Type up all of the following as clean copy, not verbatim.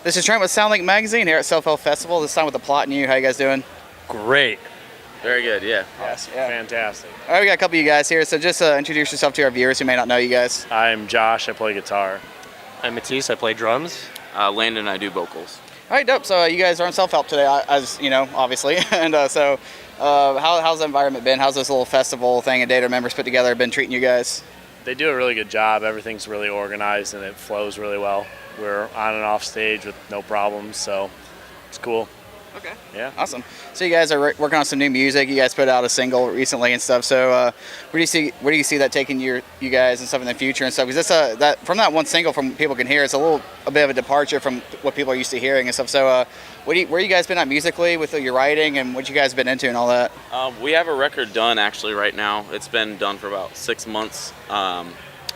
This is Trent with Soundlink Magazine here at Self-Help Festival. This time with the Plot and You. How you guys doing? Great. Very good, yeah. Yes, yeah. Fantastic. All right, we got a couple of you guys here, so just introduce yourself to our viewers who may not know you guys. I'm Josh. I play guitar. I'm Matisse. I play drums. Landon, I do vocals. All right, dope. So you guys are on Self-Help today, as you know, obviously. And how's the environment been? How's this little festival thing and data members put together been treating you guys? They do a really good job. Everything's really organized and it flows really well. We're on and off stage with no problems, so it's cool. Okay. Yeah. Awesome. So you guys are working on some new music. You guys put out a single recently and stuff. So where do you see that taking you guys and stuff in the future and stuff? Because this that from that one single from people can hear, it's a bit of a departure from what people are used to hearing and stuff. So where you guys been at musically with your writing and what you guys been into and all that? We have a record done actually right now. It's been done for about 6 months.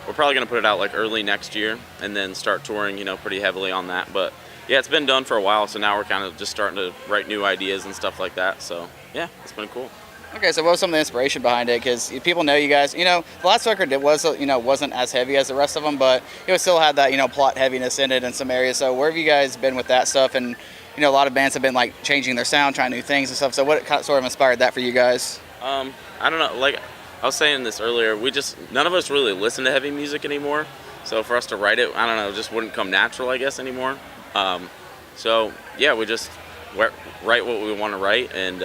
We're probably going to put it out like early next year and then start touring, pretty heavily on that. But yeah, it's been done for a while, so now we're kind of just starting to write new ideas and stuff like that. So yeah, it's been cool. Okay, so what was some of the inspiration behind it? Because people know you guys. The last record it was wasn't as heavy as the rest of them, but it still had that plot heaviness in it in some areas. So where have you guys been with that stuff? And a lot of bands have been like changing their sound, trying new things and stuff. So what sort of inspired that for you guys? I don't know. Like I was saying this earlier, none of us really listen to heavy music anymore. So for us to write it, I don't know, it just wouldn't come natural, I guess, anymore. So yeah, we just write what we want to write, and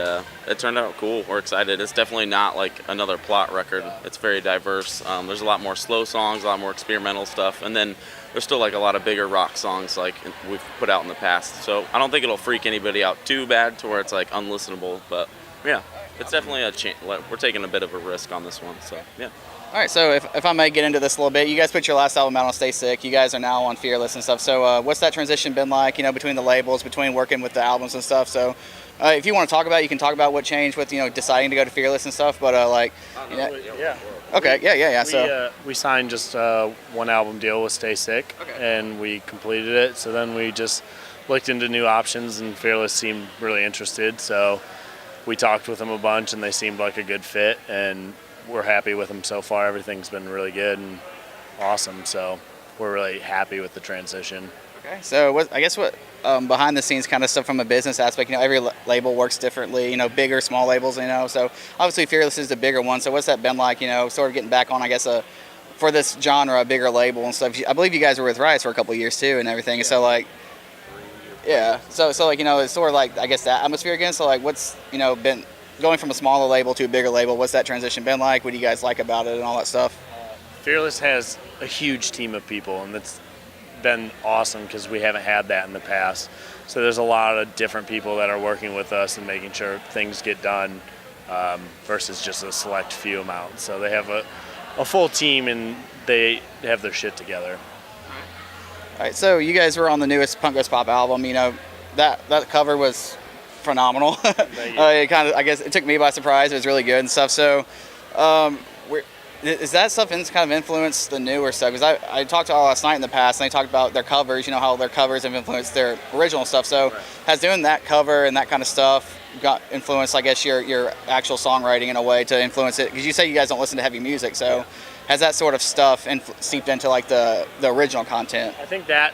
it turned out cool. We're excited. It's definitely not like another Plot record. It's very diverse. There's a lot more slow songs, a lot more experimental stuff, and then there's still like a lot of bigger rock songs like we've put out in the past. So I don't think it'll freak anybody out too bad to where it's like unlistenable, but yeah, it's definitely we're taking a bit of a risk on this one. So yeah. All right, so if I may get into this a little bit, you guys put your last album out on Stay Sick. You guys are now on Fearless and stuff. So what's that transition been like, between the labels, between working with the albums and stuff? So if you want to talk about it, you can talk about what changed with, deciding to go to Fearless and stuff. But Yeah. Okay, yeah. So we signed just one album deal with Stay Sick, and we completed it. So then we just looked into new options, and Fearless seemed really interested. So we talked with them a bunch, and they seemed like a good fit, and we're happy with them so far. Everything's been really good and awesome, so we're really happy with the transition. Okay, so what behind the scenes kind of stuff from a business aspect, every label works differently, bigger, small labels, so obviously Fearless is the bigger one. So what's that been like, sort of getting back on, I guess, for this genre, a bigger label and stuff? I believe you guys were with Rice for a couple of years too and everything. Yeah. So like, yeah, so like, it's sort of like, I guess, that atmosphere again. So like, what's, been going from a smaller label to a bigger label, what's that transition been like? What do you guys like about it and all that stuff? Fearless has a huge team of people, and it's been awesome because we haven't had that in the past. So there's a lot of different people that are working with us and making sure things get done versus just a select few amount. So they have a full team, and they have their shit together. All right, so you guys were on the newest Punk Goes Pop album. That cover was phenomenal. I guess it took me by surprise. It was really good and stuff. So is that stuff kind of influenced the newer stuff? Because I talked to all last night in the past, and they talked about their covers, how their covers have influenced their original stuff. So has doing that cover and that kind of stuff got influenced, I guess, your actual songwriting in a way to influence it? Because you say you guys don't listen to heavy music, so has that sort of stuff seeped into like the original content? I think that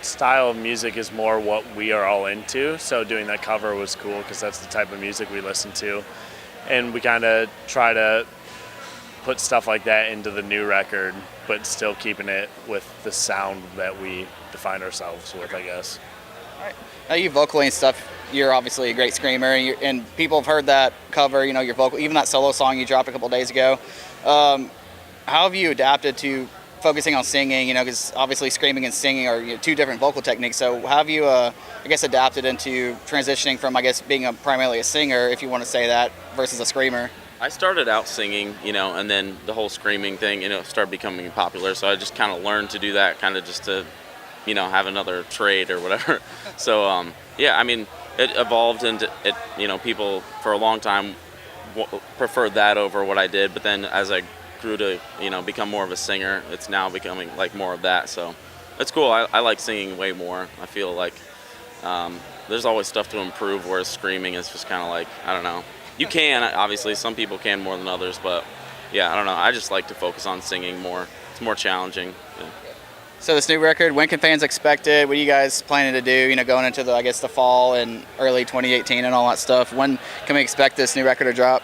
style of music is more what we are all into, so doing that cover was cool because that's the type of music we listen to, and we kind of try to put stuff like that into the new record, but still keeping it with the sound that we define ourselves with, I guess. All right. Now you vocally and stuff, you're obviously a great screamer, and people have heard that cover, your vocal, even that solo song you dropped a couple days ago. How have you adapted to focusing on singing, because obviously screaming and singing are two different vocal techniques. So how have you, I guess, adapted into transitioning from, I guess, being primarily a singer, if you want to say that, versus a screamer? I started out singing, and then the whole screaming thing, started becoming popular. So I just kind of learned to do that, kind of just to, have another trade or whatever. So, yeah, I mean, it evolved into it, people for a long time preferred that over what I did. But then as I grew to become more of a singer, it's now becoming like more of that. So it's cool. I like singing way more. I feel like there's always stuff to improve, whereas screaming is just kind of like, I don't know, you can, obviously some people can more than others, but yeah, I don't know, I just like to focus on singing more. It's more challenging. Yeah. So this new record, when can fans expect it? What are you guys planning to do? Going into the fall and early 2018 and all that stuff. When can we expect this new record to drop?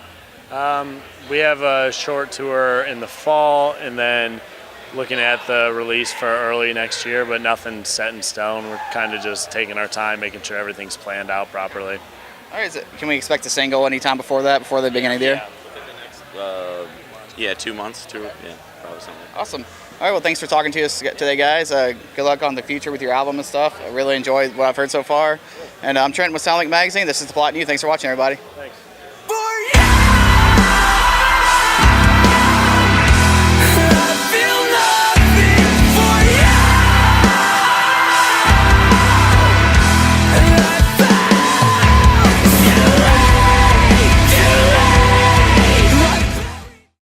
We have a short tour in the fall, and then looking at the release for early next year, but nothing set in stone. We're kind of just taking our time, making sure everything's planned out properly. All right, can we expect a single anytime before the beginning of the year? Within the next 2 months, probably something. Awesome. All right, well, thanks for talking to us today, guys. Good luck on the future with your album and stuff. I really enjoyed what I've heard so far. And I'm Trent with Soundlink Magazine. This is The Plot New. Thanks for watching, everybody. Thanks.